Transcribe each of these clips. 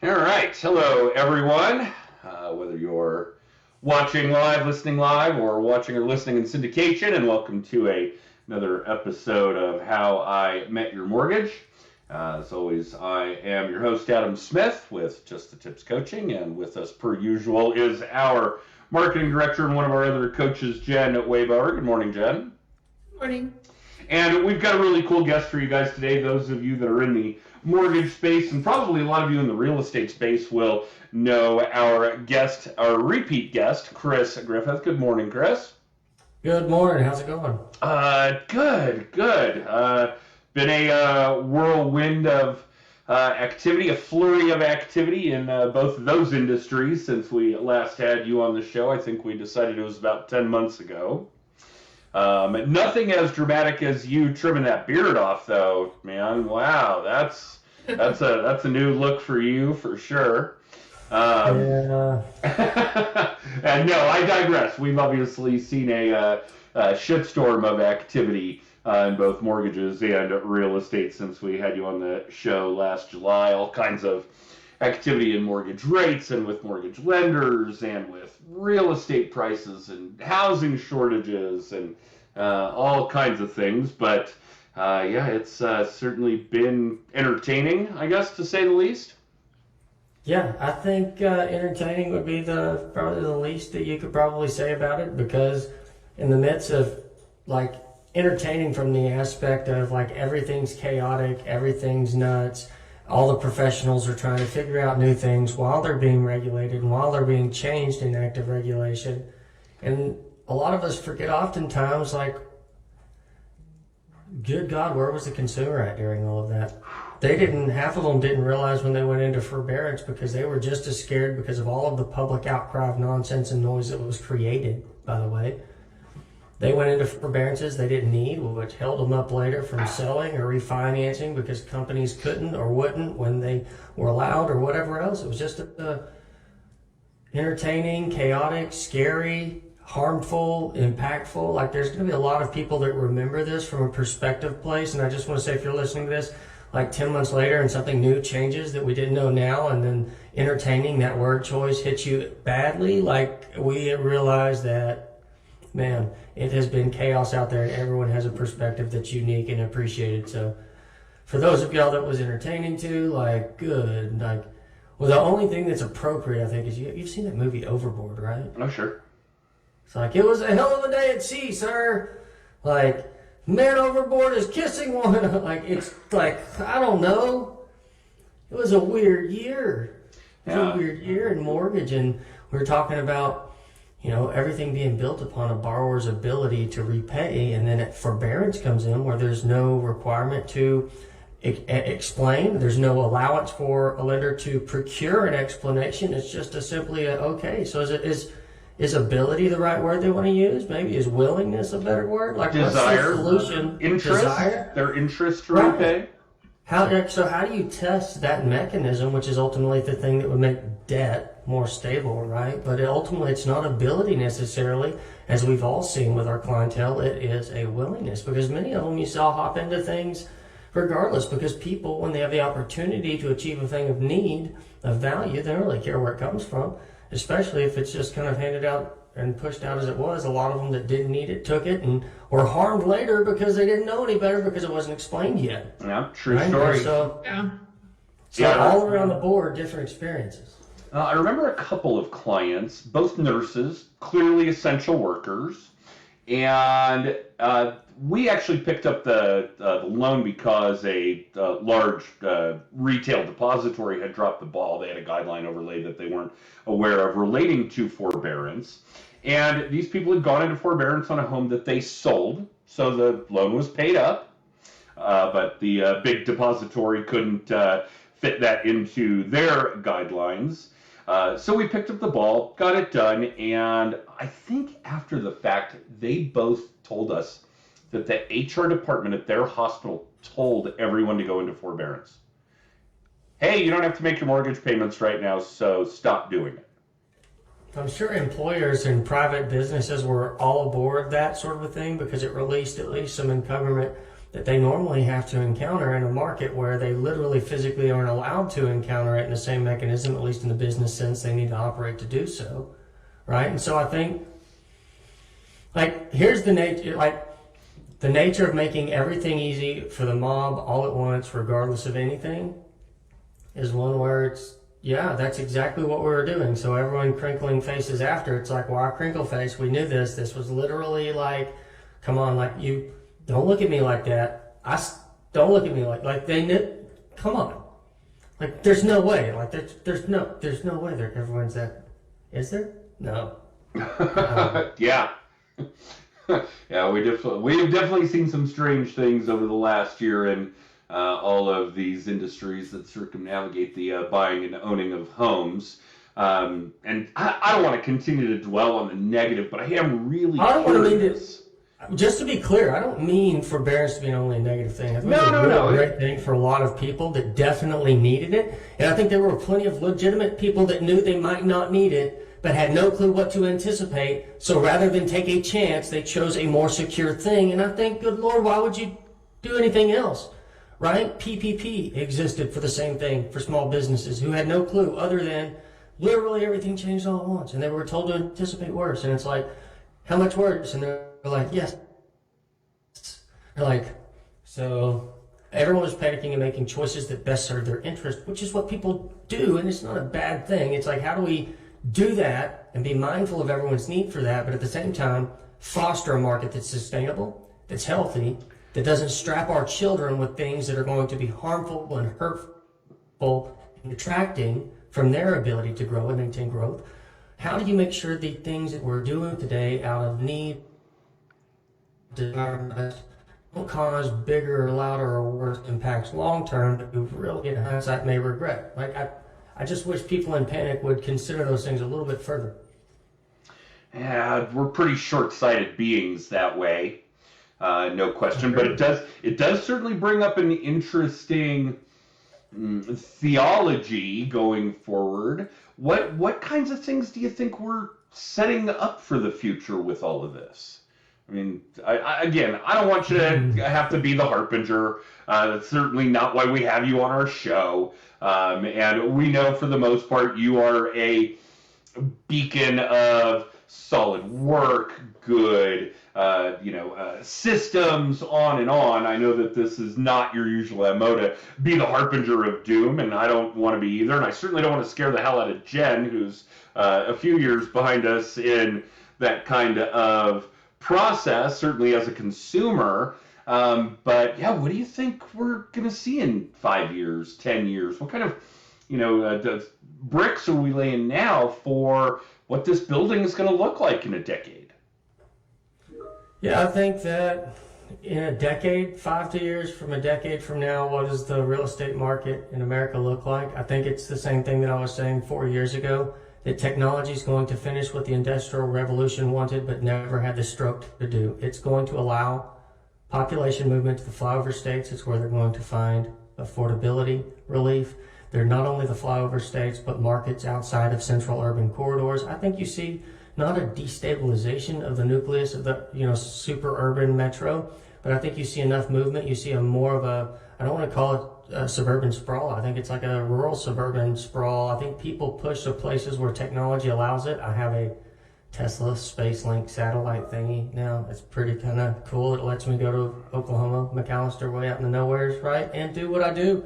All right. Hello, everyone. Whether you're watching live, listening live, or watching or listening in syndication, and welcome to another episode of How I Met Your Mortgage. As always, I am your host, Adam Smith, with Just the Tips Coaching, and with us, per usual, is our marketing director and one of our other coaches, Jen Weybauer. Good morning, Jen. Morning. And we've got a really cool guest for you guys today. Those of you that are in the mortgage space, and probably a lot of you in the real estate space, will know our guest, our repeat guest, Chris Griffith. Good morning, Chris. Good morning. How's it going? Good. Been a whirlwind of activity, a flurry of activity in both of those industries since we last had you on the show. I think we decided it was about 10 months ago. Nothing as dramatic as you trimming that beard off, though, man. Wow, that's a new look for you for sure. Yeah. And no, I digress. We've obviously seen a shitstorm of activity in both mortgages and real estate since we had you on the show last July. All kinds of activity in mortgage rates and with mortgage lenders and with real estate prices and housing shortages and all kinds of things. But yeah, it's certainly been entertaining, I guess, to say the least. Yeah, I think entertaining would be probably the least that you could probably say about it, because in the midst of like entertaining from the aspect of like everything's chaotic, everything's nuts, all the professionals are trying to figure out new things while they're being regulated and while they're being changed in active regulation. And a lot of us forget oftentimes, like, good God, where was the consumer at during all of that? Half of them didn't realize when they went into forbearance, because they were just as scared because of all of the public outcry of nonsense and noise that was created, by the way. They went into forbearances they didn't need, which held them up later from selling or refinancing because companies couldn't or wouldn't when they were allowed or whatever else. It was just entertaining, chaotic, scary, harmful, impactful. Like, there's going to be a lot of people that remember this from a perspective place. And I just want to say, if you're listening to this, like 10 months later and something new changes that we didn't know now, and then entertaining, that word choice hits you badly, like, we realize that, man, it has been chaos out there, and everyone has a perspective that's unique and appreciated. So for those of y'all that was entertaining to, like, good. Like, well, the only thing that's appropriate, I think, is you've seen that movie Overboard, right? Oh, sure. It's like, it was a hell of a day at sea, sir. Like, man overboard is kissing one. Like, it's like, I don't know. It was a weird year. It was a weird year in mortgage, and we were talking about, you know, everything being built upon a borrower's ability to repay, and then forbearance comes in where there's no requirement to explain. There's no allowance for a lender to procure an explanation. It's just simply okay. So is ability the right word they want to use? Maybe is willingness a better word? Like, desire, what's the solution? interest, Desire? their interest to Right. repay. How do you test that mechanism, which is ultimately the thing that would make debt more stable, right? But ultimately, it's not ability necessarily, as we've all seen with our clientele. It is a willingness, because many of them you saw hop into things regardless, because people, when they have the opportunity to achieve a thing of need, of value, they don't really care where it comes from, especially if it's just kind of handed out and pushed out as it was. A lot of them that didn't need it took it and were harmed later because they didn't know any better, because it wasn't explained yet. Yeah, true Right? story. So Yeah. all around the board, different experiences. I remember a couple of clients, both nurses, clearly essential workers, and we actually picked up the loan because a large retail depository had dropped the ball. They had a guideline overlay that they weren't aware of relating to forbearance. And these people had gone into forbearance on a home that they sold, so the loan was paid up, but the big depository couldn't fit that into their guidelines. So we picked up the ball, got it done, and I think after the fact, they both told us that the HR department at their hospital told everyone to go into forbearance. Hey, you don't have to make your mortgage payments right now, so stop doing it. I'm sure employers and private businesses were all aboard that sort of a thing, because it released at least some that they normally have to encounter in a market where they literally physically aren't allowed to encounter it in the same mechanism, at least in the business sense they need to operate to do so, right? And so I think, like, here's the nature, like, the nature of making everything easy for the mob all at once, regardless of anything, is one where it's, yeah, that's exactly what we were doing. So everyone crinkling faces after, it's like, why crinkle face? We knew this. This was literally like, come on, like, you don't look at me like that. Don't look at me like they knew. Come on, like, there's no way. Like, there's no way that everyone's that. Is there? No. Yeah. Yeah, we've definitely seen some strange things over the last year in all of these industries that circumnavigate the buying and owning of homes. And I don't want to continue to dwell on the negative, but I am really curious. Just to be clear, I don't mean forbearance to be only a negative thing. I think it's a really great thing for a lot of people that definitely needed it. And I think there were plenty of legitimate people that knew they might not need it, but had no clue what to anticipate. So rather than take a chance, they chose a more secure thing. And I think, good Lord, why would you do anything else? Right? PPP existed for the same thing for small businesses who had no clue other than literally everything changed all at once. And they were told to anticipate worse. And it's like, how much worse? And they're like, yes. They're like, so everyone was panicking and making choices that best serve their interest, which is what people do. And it's not a bad thing. It's like, how do we do that and be mindful of everyone's need for that, but at the same time, foster a market that's sustainable, that's healthy, that doesn't strap our children with things that are going to be harmful and hurtful and detracting from their ability to grow and maintain growth. How do you make sure the things that we're doing today out of need don't cause bigger, louder, or worse impacts long term that we really, in hindsight, may regret? Like, I just wish people in panic would consider those things a little bit further. Yeah, we're pretty short-sighted beings that way, no question. But it does certainly bring up an interesting theology going forward. What kinds of things do you think we're setting up for the future with all of this? I mean, I don't want you to have to be the harbinger. That's certainly not why we have you on our show. And we know for the most part you are a beacon of solid work, good, systems, on and on. I know that this is not your usual MO to be the harbinger of doom, and I don't want to be either. And I certainly don't want to scare the hell out of Jen, who's a few years behind us in that kind of process, certainly as a consumer. But yeah, what do you think we're going to see in 5 years, 10 years? What kind of, the bricks are we laying now for what this building is going to look like in a decade? Yeah, I think that in a decade, 5 years from a decade from now, what does the real estate market in America look like? I think it's the same thing that I was saying 4 years ago, that technology is going to finish what the Industrial Revolution wanted but never had the stroke to do. It's going to allow population movement to the flyover states. It's where they're going to find affordability relief. They're not only the flyover states, but markets outside of central urban corridors. I think you see not a destabilization of the nucleus of the super urban metro, but I think you see enough movement. You see a more of a, I don't want to call it a suburban sprawl. I think it's like a rural suburban sprawl. I think people push to places where technology allows it. I have a Tesla SpaceLink satellite thingy now. It's pretty kind of cool. It lets me go to Oklahoma, McAllister, way out in the nowheres, right? And do what I do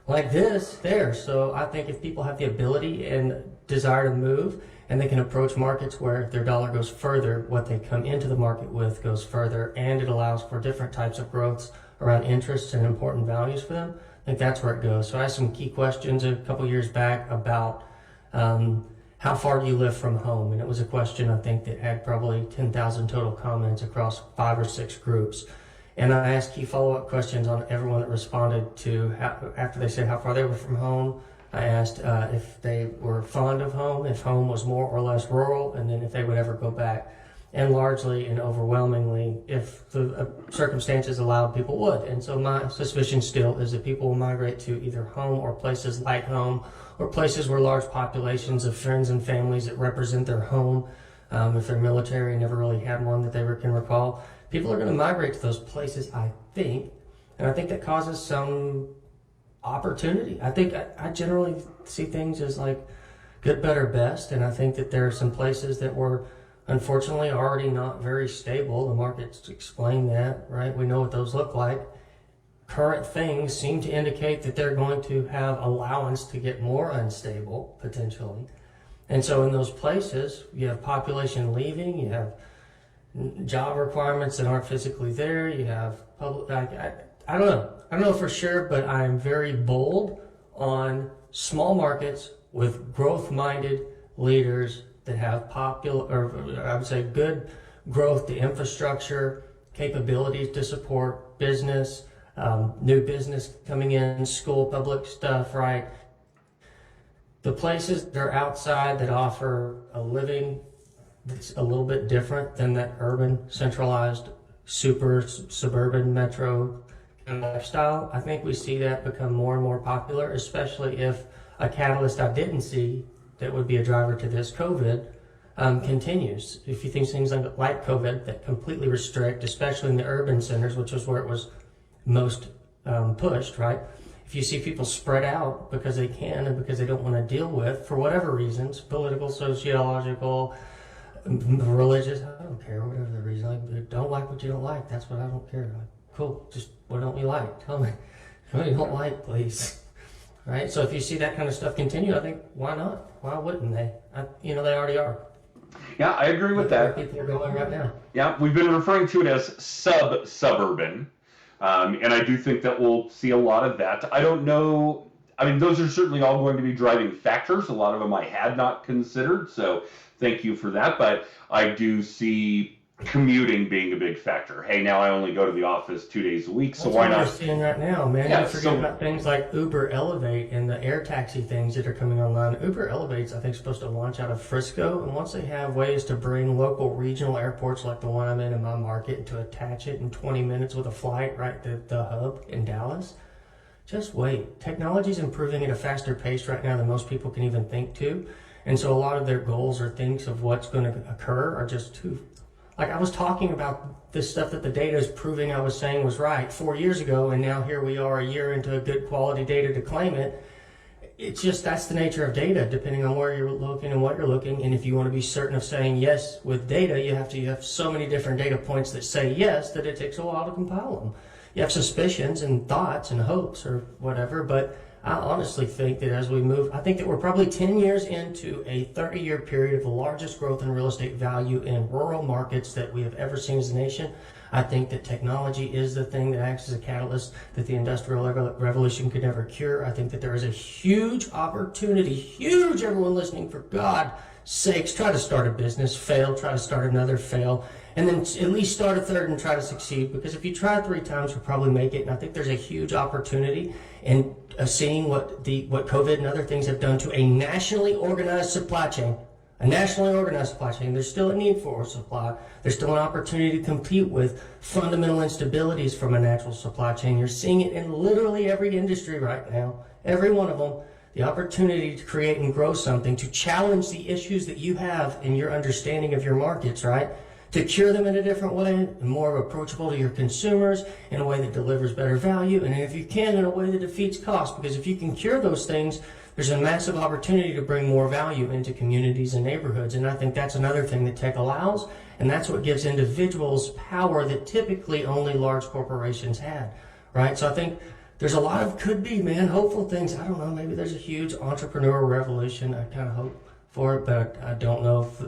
like this there. So I think if people have the ability and desire to move, and they can approach markets where their dollar goes further, what they come into the market with goes further, and it allows for different types of growths around interests and important values for them. I think that's where it goes. So I asked some key questions a couple years back about how far do you live from home? And it was a question, I think, that had probably 10,000 total comments across 5 or 6 groups. And I asked key follow-up questions on everyone that responded to after they said how far they were from home. I asked if they were fond of home, if home was more or less rural, and then if they would ever go back. And largely and overwhelmingly, if the circumstances allowed, people would. And so my suspicion still is that people will migrate to either home or places like home, or places where large populations of friends and families that represent their home, if they're military, never really had one that they can recall. People are going to migrate to those places, I think, And I think that causes some opportunity. I think I generally see things as like good, better, best. And I think that there are some places that were unfortunately already not very stable. The markets explain that, right? We know what those look like. Current things seem to indicate that they're going to have allowance to get more unstable potentially. And so in those places, you have population leaving, you have job requirements that aren't physically there, you have public, I don't know for sure, but I'm very bold on small markets with growth-minded leaders that have good growth to infrastructure, capabilities to support business, new business coming in, school, public stuff, right? The places that are outside that offer a living that's a little bit different than that urban, centralized, super suburban metro lifestyle, I think we see that become more and more popular, especially if a catalyst I didn't see that would be a driver to this COVID continues. If you think things like COVID that completely restrict, especially in the urban centers, which is where it was most pushed, right? If you see people spread out because they can and because they don't want to deal with, for whatever reasons, political, sociological, religious, I don't care, whatever the reason. I don't like what you don't like. That's what I don't care. Like, cool, just what don't you like? Tell me what you don't like, please. Right? So if you see that kind of stuff continue, I think, why not? Why wouldn't they? They already are. Yeah, I agree with that. People are going right now. Yeah, we've been referring to it as suburban. And I do think that we'll see a lot of that. I don't know. I mean, those are certainly all going to be driving factors. A lot of them I had not considered. So thank you for that. But I do see commuting being a big factor. Hey, now I only go to the office 2 days a week, so why not? That's what we're seeing right now, man. Yeah, you forget about things like Uber Elevate and the air taxi things that are coming online. Uber Elevate's, I think, supposed to launch out of Frisco, and once they have ways to bring local regional airports like the one I'm in my market and to attach it in 20 minutes with a flight right to the hub in Dallas, just wait. Technology's improving at a faster pace right now than most people can even think to, and so a lot of their goals or things of what's going to occur are just too... Like I was talking about this stuff that the data is proving I was saying was right 4 years ago, and now here we are a year into a good quality data to claim it. It's just, that's the nature of data, depending on where you're looking and what you're looking. And if you want to be certain of saying yes with data, you have so many different data points that say yes that it takes a while to compile them. You have suspicions and thoughts and hopes or whatever, but I honestly think that as we move, I think that we're probably 10 years into a 30-year period of the largest growth in real estate value in rural markets that we have ever seen as a nation. I think that technology is the thing that acts as a catalyst that the Industrial Revolution could never cure. I think that there is a huge opportunity, huge, everyone listening, for God's sakes, try to start a business, fail, try to start another, fail, and then at least start a third and try to succeed, because if you try 3 times, you'll probably make it. And I think there's a huge opportunity in seeing what COVID and other things have done to a nationally organized supply chain. A nationally organized supply chain. There's still a need for supply. There's still an opportunity to compete with fundamental instabilities from a natural supply chain. You're seeing it in literally every industry right now, every one of them. The opportunity to create and grow something, to challenge the issues that you have in your understanding of your markets, right? To cure them in a different way, more approachable to your consumers, in a way that delivers better value, and if you can, in a way that defeats cost. Because if you can cure those things, there's a massive opportunity to bring more value into communities and neighborhoods. And I think that's another thing that tech allows, and that's what gives individuals power that typically only large corporations had, right? So I think there's a lot of could be, man, hopeful things. I don't know, maybe there's a huge entrepreneurial revolution. I kind of hope for it, but I don't know if...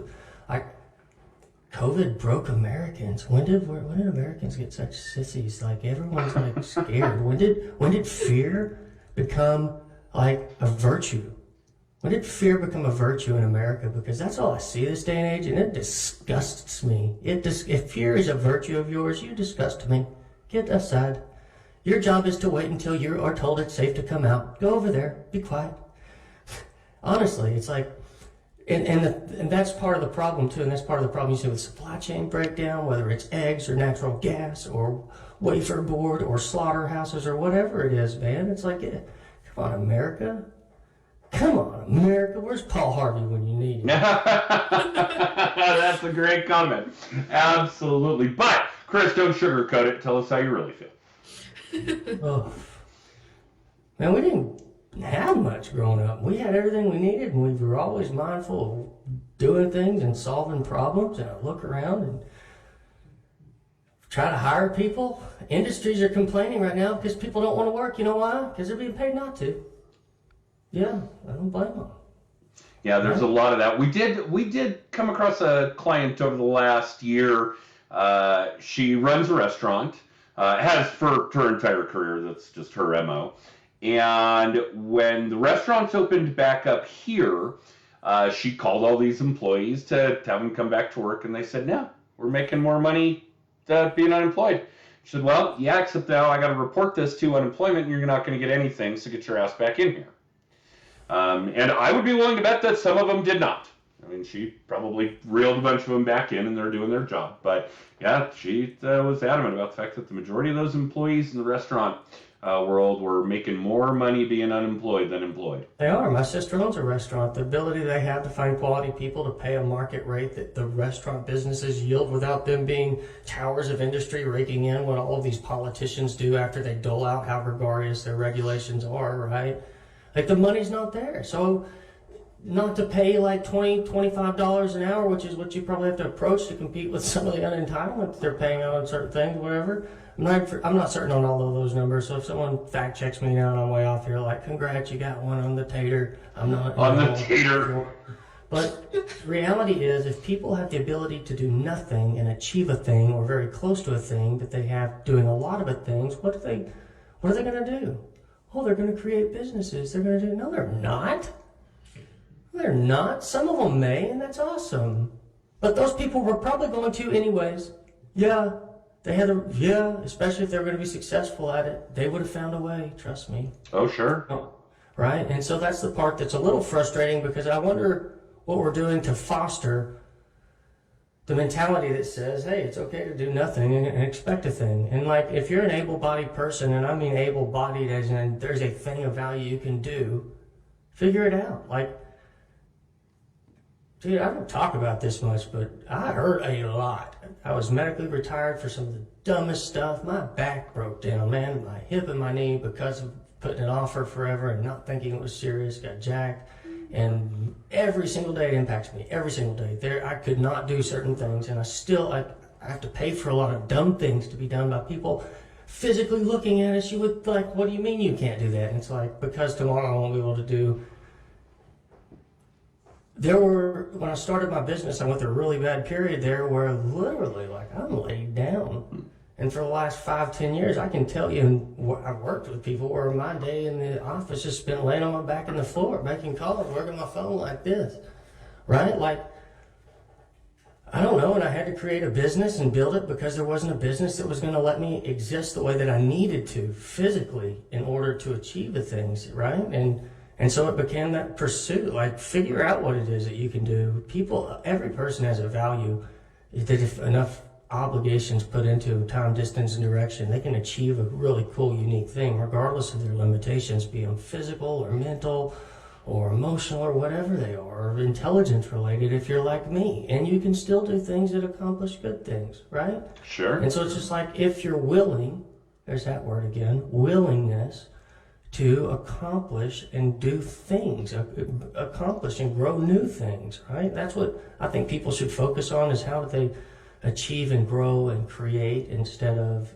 COVID broke Americans. When did Americans get such sissies? Like, everyone's like scared. When did fear become like a virtue? When did fear become a virtue in America? Because that's all I see this day and age, and it disgusts me. If fear is a virtue of yours, you disgust me. Get aside. Your job is to wait until you are told it's safe to come out. Go over there. Be quiet. Honestly, it's like... And that's part of the problem too, and that's part of the problem you see with supply chain breakdown, whether it's eggs or natural gas or wafer board or slaughterhouses or whatever it is, man. It's like, come on, America. Come on, America. Where's Paul Harvey when you need him? That's a great comment. Absolutely. But, Chris, don't sugarcoat it. Tell us how you really feel. Oh. Man, we didn't have much growing up. We had everything we needed, and we were always mindful of doing things and solving problems. And I look around and try to hire people. Industries are complaining right now because people don't want to work. You know why? Because they're being paid not to. Yeah, I don't blame them. Yeah, there's a lot of that. We did come across a client over the last year. She runs a restaurant, has for her entire career. That's just her MO. And when the restaurants opened back up here, she called all these employees to have them come back to work, and they said, "No, we're making more money being unemployed." She said, "Well, yeah, except now I got to report this to unemployment, and you're not going to get anything, so get your ass back in here." And I would be willing to bet that some of them did not. I mean, she probably reeled a bunch of them back in, and they're doing their job. But yeah, she was adamant about the fact that the majority of those employees in the restaurant world were making more money being unemployed than employed. They are. My sister owns a restaurant. The ability they have to find quality people to pay a market rate that the restaurant businesses yield without them being towers of industry raking in what all of these politicians do after they dole out how gregarious their regulations are, right? Like, the money's not there. So not to pay like $20, $25 an hour, which is what you probably have to approach to compete with some of the unentitlements they're paying on certain things, whatever. I'm not certain on all of those numbers, so if someone fact checks me down on the way off here, like, congrats, you got one on the tater. I'm not on the tater. But reality is, if people have the ability to do nothing and achieve a thing, or very close to a thing that they have doing a lot of things, what are they going to do? Oh, they're going to create businesses. They're going to do. No, they're not. They're not. Some of them may, and that's awesome. But those people were probably going to anyways. Yeah. Especially if they were going to be successful at it, they would have found a way, trust me. Oh, sure. Right? And so that's the part that's a little frustrating, because I wonder what we're doing to foster the mentality that says, hey, it's okay to do nothing and expect a thing. And like, if you're an able-bodied person, and I mean able-bodied as in there's a thing of value you can do, figure it out. Like, dude, I don't talk about this much, but I hurt a lot. I was medically retired for some of the dumbest stuff. My back broke down, man. My hip and my knee, because of putting it off for forever and not thinking it was serious, got jacked. And every single day it impacts me. Every single day. I could not do certain things, and I have to pay for a lot of dumb things to be done by people physically looking at us. You would like, what do you mean you can't do that? And it's like, because tomorrow I won't be able to do. When I started my business, I went through a really bad period there where literally, like, I'm laid down. And for the last 5-10 years, I can tell you, I've worked with people where my day in the office has been laying on my back in the floor, making calls, working my phone like this, right? Like, I don't know, and I had to create a business and build it because there wasn't a business that was going to let me exist the way that I needed to physically in order to achieve the things, right? And so it became that pursuit, like, figure out what it is that you can do. Every person has a value that if enough obligations put into time, distance, and direction, they can achieve a really cool, unique thing, regardless of their limitations, be them physical or mental or emotional or whatever they are, or intelligence related if you're like me. And you can still do things that accomplish good things, right? Sure. And so it's just like, if you're willing, there's that word again, willingness to accomplish and do things, accomplish and grow new things, right? That's what I think people should focus on, is how do they achieve and grow and create instead of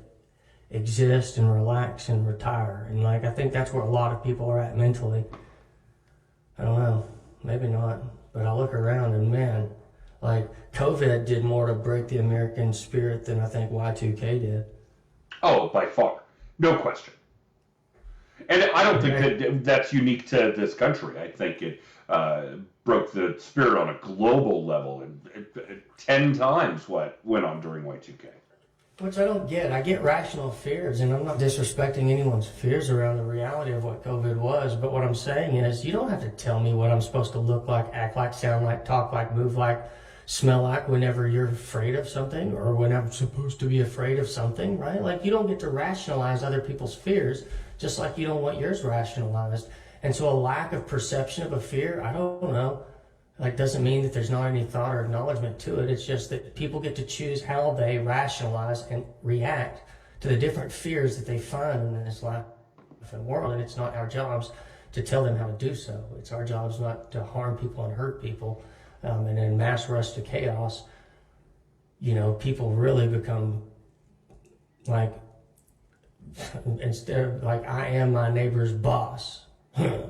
exist and relax and retire. And like, I think that's where a lot of people are at mentally. I don't know, maybe not, but I look around and man, like, COVID did more to break the American spirit than I think Y2K did. Oh, by far. No question. And I don't think that's unique to this country. I think it broke the spirit on a global level, and 10 times what went on during Y2K. Which I don't get. I get rational fears, and I'm not disrespecting anyone's fears around the reality of what COVID was, but what I'm saying is, you don't have to tell me what I'm supposed to look like, act like, sound like, talk like, move like, smell like whenever you're afraid of something, or when I'm supposed to be afraid of something, right? Like, you don't get to rationalize other people's fears, just like you don't want yours rationalized. And so a lack of perception of a fear, I don't know, like, doesn't mean that there's not any thought or acknowledgement to it. It's just that people get to choose how they rationalize and react to the different fears that they find in this life and world. And it's not our jobs to tell them how to do so. It's our jobs not to harm people and hurt people. And in mass rush to chaos, people really become like, instead of like, I am my neighbor's boss. I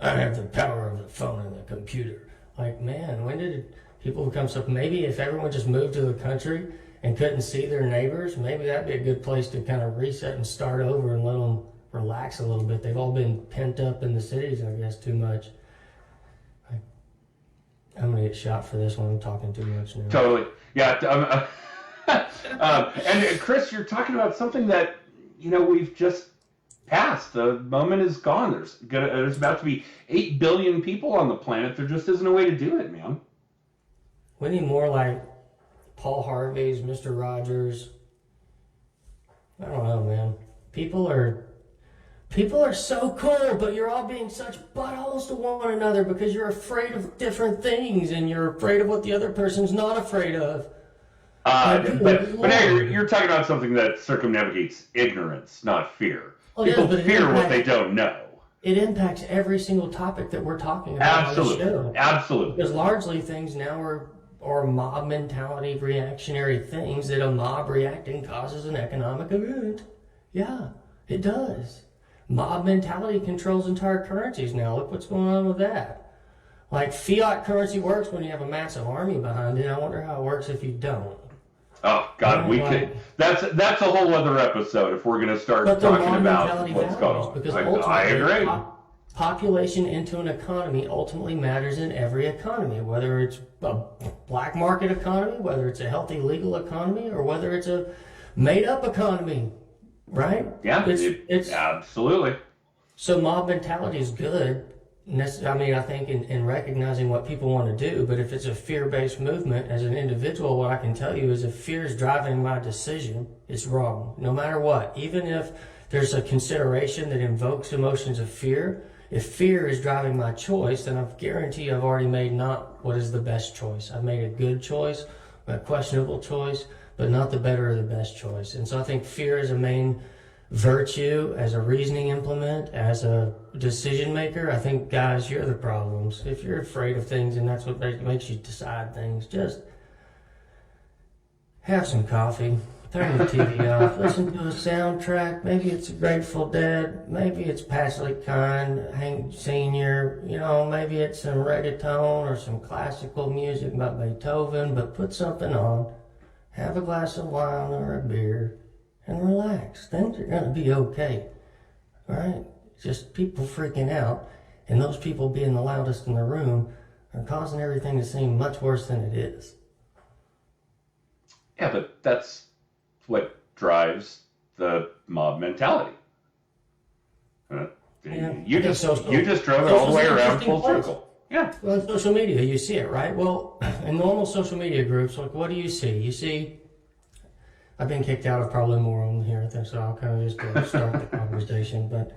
have the power of the phone and the computer. Like, man, when did people become so? Maybe if everyone just moved to the country and couldn't see their neighbors, maybe that'd be a good place to kind of reset and start over and let them relax a little bit. They've all been pent up in the cities, I guess, too much. I'm gonna get shot for this one. I'm talking too much now. Totally. Yeah. And Chris, you're talking about something that we've just passed. The moment is gone. There's about to be 8 billion people on the planet. There just isn't a way to do it, man. We need more like Paul Harvey's, Mr. Rogers. I don't know, man. People are so cool, but you're all being such buttholes to one another because you're afraid of different things and you're afraid of what the other person's not afraid of. But now you're talking about something that circumnavigates ignorance, not fear. People fear what they don't know. It impacts every single topic that we're talking about on the show. Absolutely. Because largely things now are mob mentality, reactionary things that a mob reacting causes an economic event. Yeah, it does. Mob mentality controls entire currencies now. Look what's going on with that. Like, fiat currency works when you have a massive army behind it. I wonder how it works if you don't. Oh God, we could. That's a whole other episode if we're going to start talking about what's going on. Because I agree. Population into an economy ultimately matters in every economy, whether it's a black market economy, whether it's a healthy legal economy, or whether it's a made-up economy, right? Yeah, it's absolutely. So mob mentality is good. I think in recognizing what people want to do, but if it's a fear-based movement, as an individual, what I can tell you is if fear is driving my decision, it's wrong, no matter what. Even if there's a consideration that invokes emotions of fear, if fear is driving my choice, then I guarantee I've already made not what is the best choice. I've made a good choice, a questionable choice, but not the better or the best choice. And so I think fear is a main virtue, as a reasoning implement, as a decision maker. I think, guys, you're the problems. If you're afraid of things and that's what makes you decide things, just have some coffee, turn the TV off, listen to a soundtrack. Maybe it's a Grateful Dead, maybe it's Paisley Kind, Hank Sr., maybe it's some reggaeton or some classical music by Beethoven, but put something on, have a glass of wine or a beer, and relax. Things are going to be okay, right? Just people freaking out, and those people being the loudest in the room are causing everything to seem much worse than it is. Yeah, but that's what drives the mob mentality. You just drove it all the way around full circle. Yeah. Well, on social media, you see it, right? Well, in normal social media groups, like, what do you see? You see, I've been kicked out of probably more on here, so I'll kind of just start the conversation. But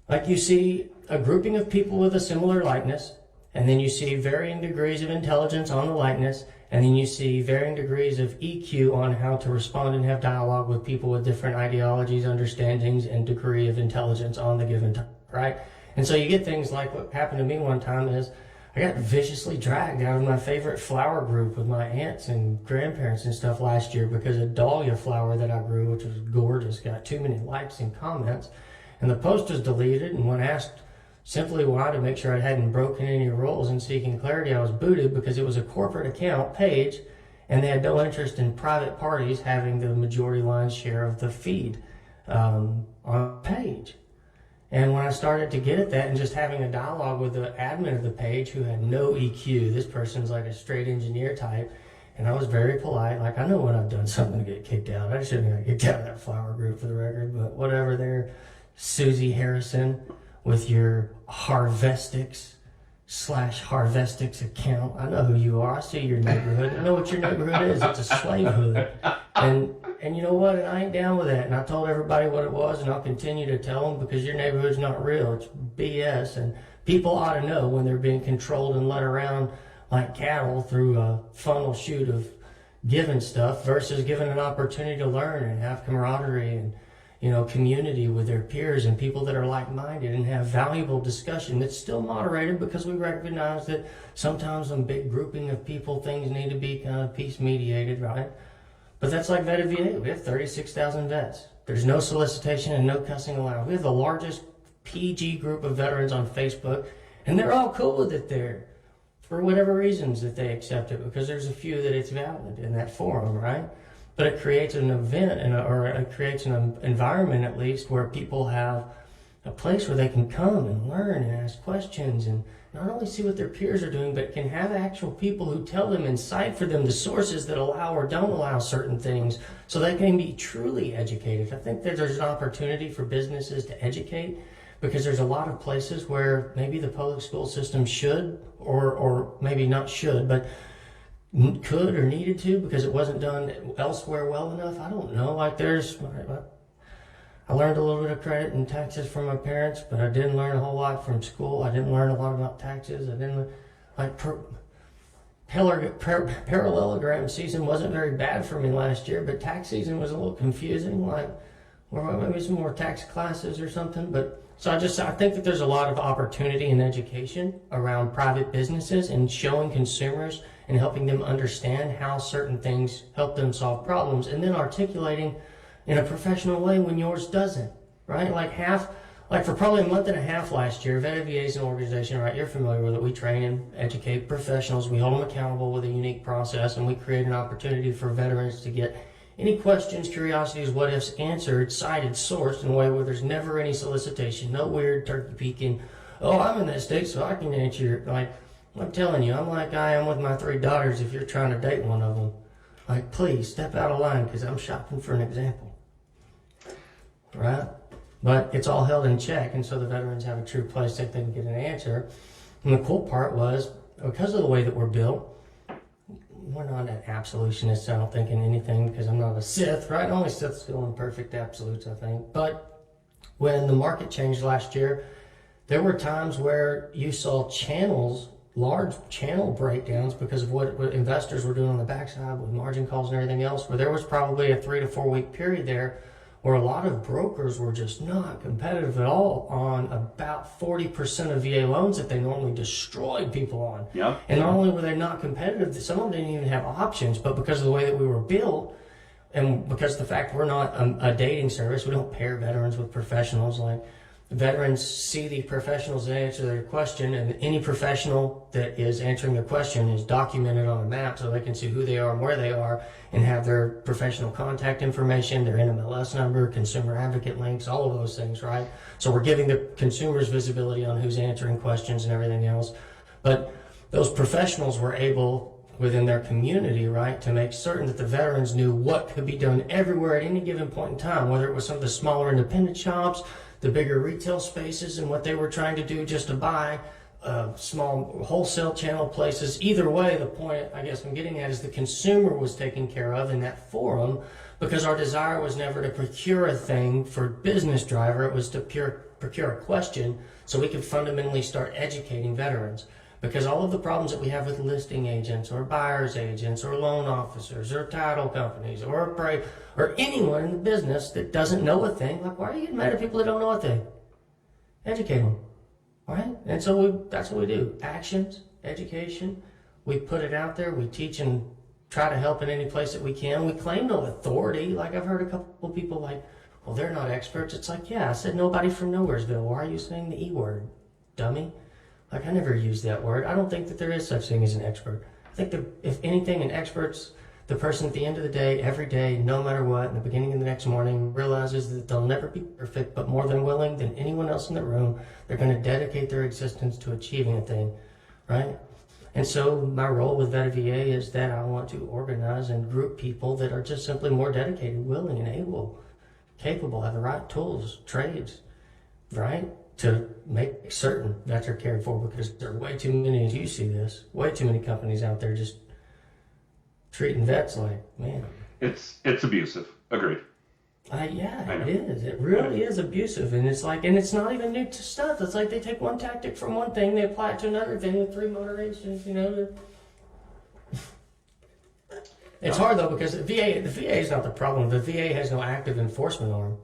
like, you see a grouping of people with a similar likeness, and then you see varying degrees of intelligence on the likeness, and then you see varying degrees of EQ on how to respond and have dialogue with people with different ideologies, understandings, and degree of intelligence on the given time, right? And so you get things like what happened to me one time is I got viciously dragged out of my favorite flower group with my aunts and grandparents and stuff last year because a dahlia flower that I grew, which was gorgeous, got too many likes and comments. And the post was deleted, and when asked simply why, to make sure I hadn't broken any rules and seeking clarity, I was booted because it was a corporate account page and they had no interest in private parties having the majority line share of the feed on the page. And when I started to get at that and just having a dialogue with the admin of the page who had no EQ, this person's like a straight engineer type, and I was very polite, like, I know when I've done something to get kicked out. I shouldn't have kicked out of that flower group for the record, but whatever there, Susie Harrison with your Harvestics/Harvestics account. I know who you are. I see your neighborhood. I know what your neighborhood is. It's a slave hood. And you know what? And I ain't down with that. And I told everybody what it was, and I'll continue to tell them because your neighborhood's not real. It's BS. And people ought to know when they're being controlled and led around like cattle through a funnel chute of giving stuff versus giving an opportunity to learn and have camaraderie and, community with their peers and people that are like-minded and have valuable discussion that's still moderated, because we recognize that sometimes in big grouping of people, things need to be kind of peace mediated, right? But that's like Vet VA. We have 36,000 vets. There's no solicitation and no cussing allowed. We have the largest PG group of veterans on Facebook, and they're all cool with it there for whatever reasons that they accept it, because there's a few that it's valid in that forum, right? But it creates an event or it creates an environment, at least, where people have a place where they can come and learn and ask questions and not only see what their peers are doing, but can have actual people who tell them and cite for them the sources that allow or don't allow certain things, so they can be truly educated. I think that there's an opportunity for businesses to educate, because there's a lot of places where maybe the public school system should, or maybe not should, but could or needed to, because it wasn't done elsewhere well enough. I don't know. Like I learned a little bit of credit and taxes from my parents, but I didn't learn a whole lot from school. I didn't learn a lot about taxes. I didn't parallelogram season wasn't very bad for me last year, but tax season was a little confusing. Like, or maybe some more tax classes or something. But so I think that there's a lot of opportunity in education around private businesses and showing consumers and helping them understand how certain things help them solve problems, and then articulating in a professional way when yours doesn't, right? Like for probably a month and a half last year, Vet VA is an organization, right, you're familiar with it. We train and educate professionals. We hold them accountable with a unique process, and we create an opportunity for veterans to get any questions, curiosities, what ifs answered, cited, sourced in a way where there's never any solicitation, no weird turkey peeking. Oh, I'm in that state, so I can answer your, like, I'm telling you, I'm like I am with my 3 daughters if you're trying to date one of them. Like, please step out of line, because I'm shopping for an example. Right? But it's all held in check, and so the veterans have a true place that they can get an answer. And the cool part was, because of the way that we're built, we're not an absolutionist, I don't think, in anything, because I'm not a Sith, right? Only Siths go in perfect absolutes, I think. But when the market changed last year, there were times where you saw large channel breakdowns because of what investors were doing on the backside with margin calls and everything else, where there was probably a 3 to 4 week period there where a lot of brokers were just not competitive at all on about 40% of VA loans that they normally destroyed people on. Yeah. And not only were they not competitive, some of them didn't even have options, but because of the way that we were built, and because of the fact we're not a dating service, we don't pair veterans with professionals. Like, veterans see the professionals that answer their question, and any professional that is answering their question is documented on a map so they can see who they are and where they are, and have their professional contact information, their NMLS number, consumer advocate links, all of those things, right? So we're giving the consumers visibility on who's answering questions and everything else. But those professionals were able, within their community, right, to make certain that the veterans knew what could be done everywhere at any given point in time, whether it was some of the smaller independent shops, the bigger retail spaces, and what they were trying to do just to buy small wholesale channel places. Either way, the point I guess I'm getting at is the consumer was taken care of in that forum, because our desire was never to procure a thing for business driver. It was to procure a question so we could fundamentally start educating veterans. Because all of the problems that we have with listing agents or buyer's agents or loan officers or title companies or anyone in the business that doesn't know a thing, like, why are you getting mad at people that don't know a thing? Educate them, right? And so that's what we do. Actions, education. We put it out there. We teach and try to help in any place that we can. We claim no authority. Like, I've heard a couple people like, well, they're not experts. It's like, yeah, I said nobody from Nowheresville. Why are you saying the E word, dummy? Like, I never use that word. I don't think that there is such thing as an expert. I think that, if anything, an expert's the person at the end of the day, every day, no matter what, in the beginning of the next morning, realizes that they'll never be perfect, but more than willing than anyone else in the room, they're going to dedicate their existence to achieving a thing, right? And so my role with Vet VA is that I want to organize and group people that are just simply more dedicated, willing, and able, capable, have the right tools, trades, right? To make certain vets are cared for, because there are way too many, as you see this, way too many companies out there just treating vets like, man. It's abusive. Agreed. Yeah, it is. It really is abusive. And it's like, and it's not even new to stuff. It's like they take one tactic from one thing, they apply it to another thing with 3 moderations, you know. It's hard though because the VA is not the problem. The VA has no active enforcement arm,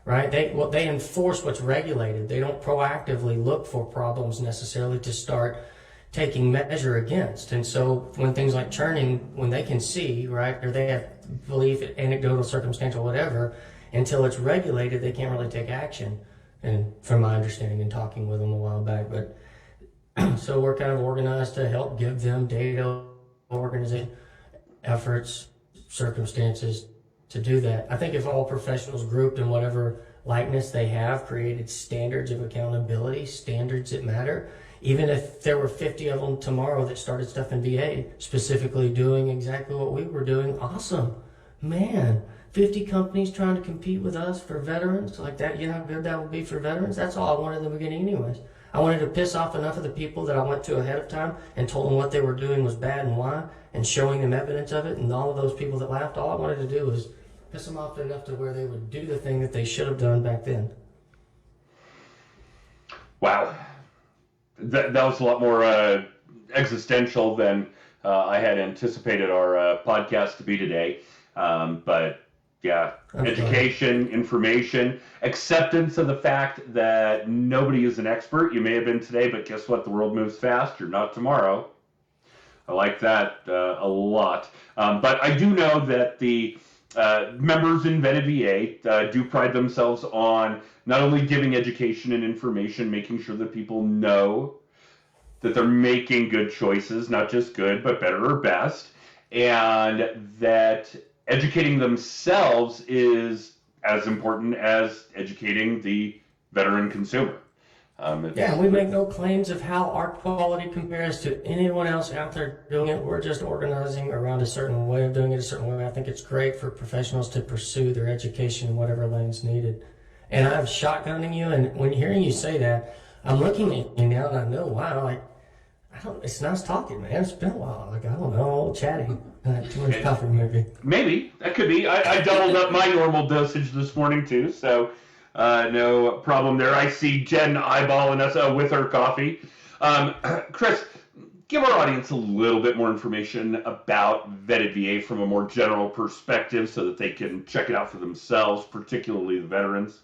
right? They enforce what's regulated. They don't proactively look for problems necessarily to start taking measure against. And so when things like churning, when they can see, right, or they have belief, anecdotal, circumstantial, whatever, until it's regulated, they can't really take action. And from my understanding and talking with them a while back, but so we're kind of organized to help give them data, organization, efforts, circumstances to do that. I think if all professionals grouped in whatever likeness they have created standards of accountability, standards that matter, even if there were 50 of them tomorrow that started stuff in VA specifically doing exactly what we were doing, awesome. Man, 50 companies trying to compete with us for veterans like that, you know how good that would be for veterans? That's all I wanted in the beginning anyways. I wanted to piss off enough of the people that I went to ahead of time and told them what they were doing was bad and why, and showing them evidence of it, and all of those people that laughed, all I wanted to do was piss them off enough to where they would do the thing that they should have done back then. Wow. That was a lot more existential than I had anticipated our podcast to be today. But yeah, education, information, acceptance of the fact that nobody is an expert. You may have been today, but guess what? The world moves fast. You're not tomorrow. I like that a lot. But I do know that the members in Vetted VA do pride themselves on not only giving education and information, making sure that people know that they're making good choices, not just good, but better or best, and that educating themselves is as important as educating the veteran consumer. We make no claims of how our quality compares to anyone else out there doing it. We're just organizing around a certain way of doing it a certain way. I think it's great for professionals to pursue their education in whatever lane's needed. And I'm shotgunning you, and when hearing you say that, I'm looking at you now and I know, wow, it's nice talking, man. It's been a while. I don't know, chatting. Too much coffee, maybe. Maybe. That could be. I doubled up my normal dosage this morning, too, so no problem there. I see Jen eyeballing us with her coffee. Chris, give our audience a little bit more information about Vetted VA from a more general perspective so that they can check it out for themselves, particularly the veterans.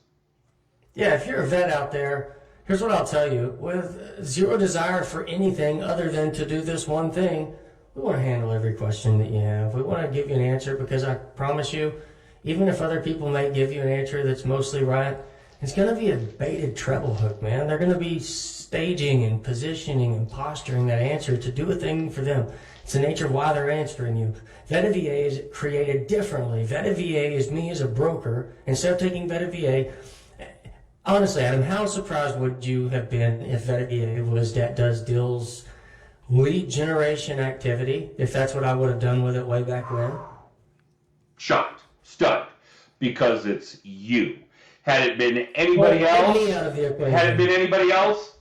Yeah, if you're a vet out there, here's what I'll tell you. With zero desire for anything other than to do this one thing, we want to handle every question that you have. We want to give you an answer because I promise you, even if other people may give you an answer that's mostly right, it's going to be a baited treble hook, man. They're going to be staging and positioning and posturing that answer to do a thing for them. It's the nature of why they're answering you. Vetted VA is created differently. Vetted VA is me as a broker. Instead of taking Vetted VA, honestly, Adam, how surprised would you have been if Vetted VA was that does deals lead generation activity, if that's what I would have done with it way back when? Shocked, stunned, because it's you. Had it been anybody else,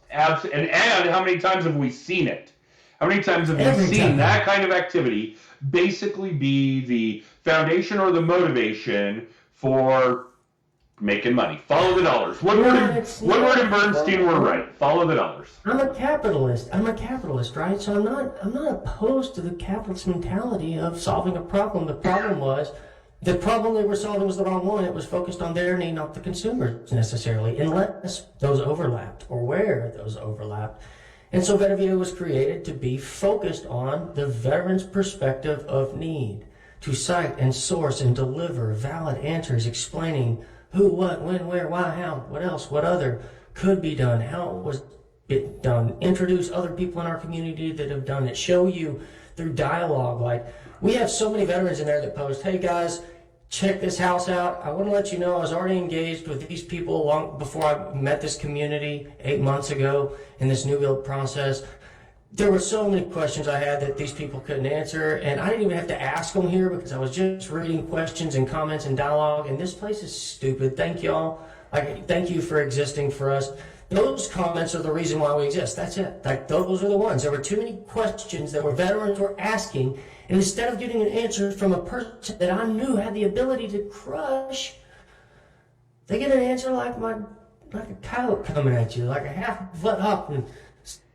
and how many times have we seen it? How many times have we seen that kind of activity basically be the foundation or the motivation for making money? Follow the dollars. Woodward and Bernstein were right. Follow the dollars. I'm a capitalist, right? So I'm not opposed to the capitalist mentality of solving a problem. The problem they were solving was the wrong one. It was focused on their need, not the consumers necessarily, unless those overlapped or where those overlapped. And so Vetted VA was created to be focused on the veteran's perspective of need, to cite and source and deliver valid answers explaining who, what, when, where, why, how, what else, what other could be done, how was it done, introduce other people in our community that have done it, show you through dialogue. Like, we have so many veterans in there that post, hey guys, check this house out. I want to let you know I was already engaged with these people long before I met this community 8 months ago in this new build process. There were so many questions I had that these people couldn't answer, and I didn't even have to ask them here because I was just reading questions and comments and dialogue, and this place is stupid. Thank y'all. Thank you for existing for us. Those comments are the reason why we exist. That's it. Those are the ones. There were too many questions that veterans were asking, and instead of getting an answer from a person that I knew had the ability to crush, they get an answer like a coyote coming at you, like a half-foot up and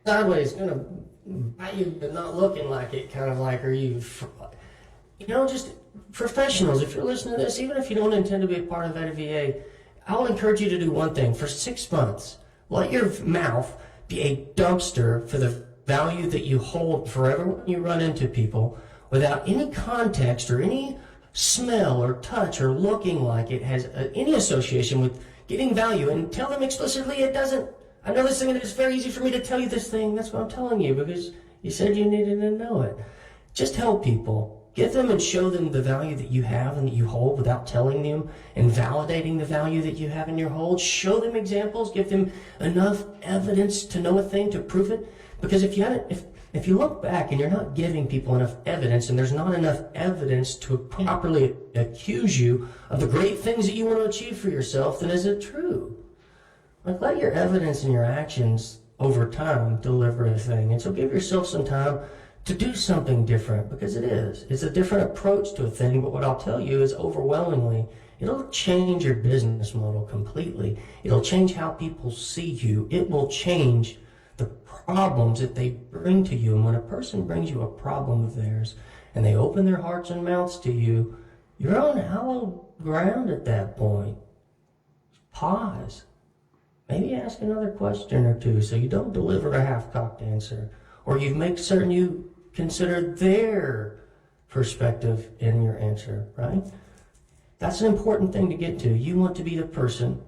sideways, gonna bite you, but not looking like it, kind of like, are you... just professionals, if you're listening to this, even if you don't intend to be a part of VA, I will encourage you to do one thing. For 6 months, let your mouth be a dumpster for the value that you hold forever when you run into people, without any context or any smell or touch or looking like it has any association with getting value, and tell them explicitly it doesn't. I know this thing, and it's very easy for me to tell you this thing. That's what I'm telling you, because you said you needed to know it. Just help people. Give them and show them the value that you have and that you hold without telling them and validating the value that you have in your hold. Show them examples. Give them enough evidence to know a thing, to prove it. Because if you look back and you're not giving people enough evidence, and there's not enough evidence to properly accuse you of the great things that you want to achieve for yourself, then is it true? Like, let your evidence and your actions over time deliver the thing. And so give yourself some time to do something different, because it is. It's a different approach to a thing, but what I'll tell you is overwhelmingly, it'll change your business model completely. It'll change how people see you. It will change the problems that they bring to you. And when a person brings you a problem of theirs and they open their hearts and mouths to you, you're on hallowed ground at that point. Pause. Maybe ask another question or two so you don't deliver a half-cocked answer, or you make certain you consider their perspective in your answer, right? That's an important thing to get to. You want to be the person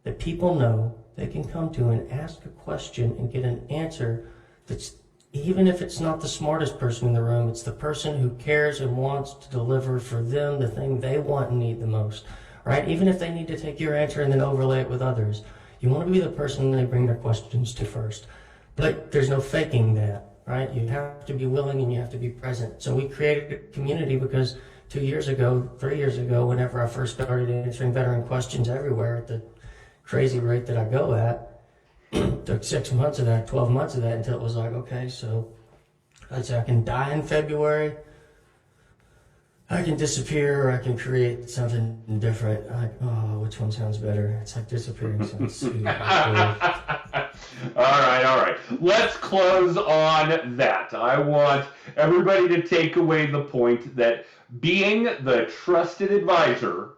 that people know they can come to and ask a question and get an answer that's, even if it's not the smartest person in the room, it's the person who cares and wants to deliver for them the thing they want and need the most, right? Even if they need to take your answer and then overlay it with others. You want to be the person they bring their questions to first. But there's no faking that. Right? You have to be willing and you have to be present. So we created a community because 3 years ago, whenever I first started answering veteran questions everywhere at the crazy rate that I go at, took 6 months of that, 12 months of that, until it was like, okay, so I'd say I can die in February, I can disappear, or I can create something different. Like, oh, which one sounds better? It's like disappearing sounds super All right. Let's close on that. I want everybody to take away the point that being the trusted advisor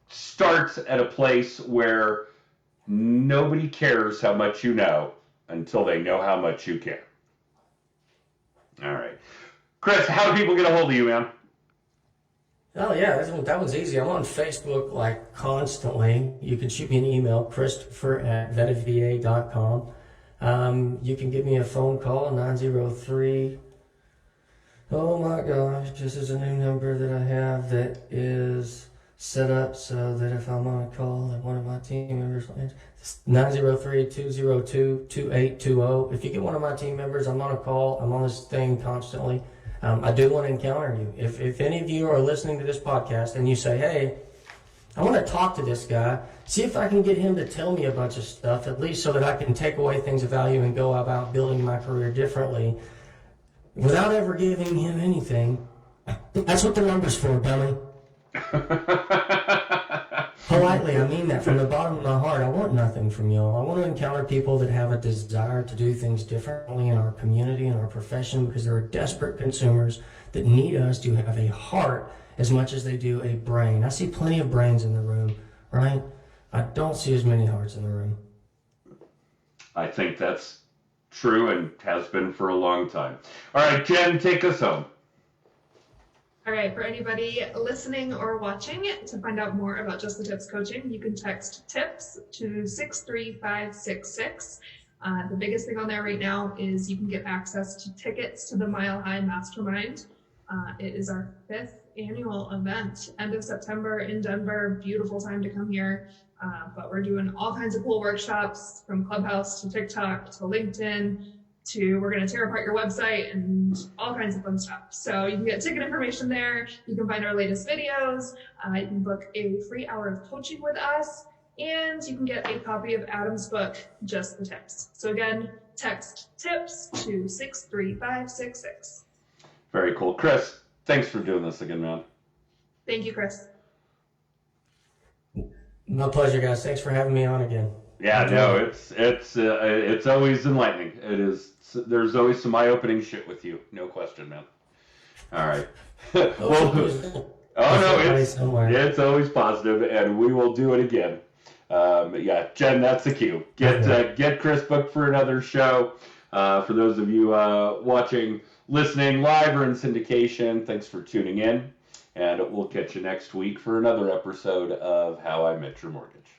starts at a place where nobody cares how much you know until they know how much you care. All right. Chris, how do people get a hold of you, man? Oh, yeah, that one's easy. I'm on Facebook, like, constantly. You can shoot me an email, christopher@vetava.com. You can give me a phone call, 903. Oh, my gosh, this is a new number that I have that is set up so that if I'm on a call that one of my team members will answer. 903-202-2820. If you get one of my team members, I'm on a call. I'm on this thing constantly. I do want to encounter you. If any of you are listening to this podcast and you say, hey, I want to talk to this guy, see if I can get him to tell me a bunch of stuff, at least so that I can take away things of value and go about building my career differently without ever giving him anything. That's what the number's for, dummy. Politely, I mean that from the bottom of my heart. I want nothing from y'all. I want to encounter people that have a desire to do things differently in our community and our profession, because there are desperate consumers that need us to have a heart as much as they do a brain. I see plenty of brains in the room, right? I don't see as many hearts in the room. I think that's true and has been for a long time. All right, Jen, take us home. All right, for anybody listening or watching, to find out more about Just the Tips coaching, you can text TIPS to 63566. The biggest thing on there right now is you can get access to tickets to the Mile High Mastermind. It is our 5th annual event, end of September in Denver. Beautiful time to come here. But we're doing all kinds of cool workshops, from Clubhouse to TikTok to LinkedIn to we're going to tear apart your website and all kinds of fun stuff. So you can get ticket information there. You can find our latest videos. You can book a free hour of coaching with us, and you can get a copy of Adam's book, Just the Tips. So again, text TIPS to 63566. Very cool. Chris, thanks for doing this again, man. Thank you, Chris. My pleasure, guys. Thanks for having me on again. Yeah, no, it's always enlightening. It is. There's always some eye-opening shit with you, no question, man. All right. Well, Oh no, somewhere. it's always positive, and we will do it again. Yeah, Jen, that's the cue. Get Chris booked for another show. For those of you watching, listening live or in syndication, thanks for tuning in, and we'll catch you next week for another episode of How I Met Your Mortgage.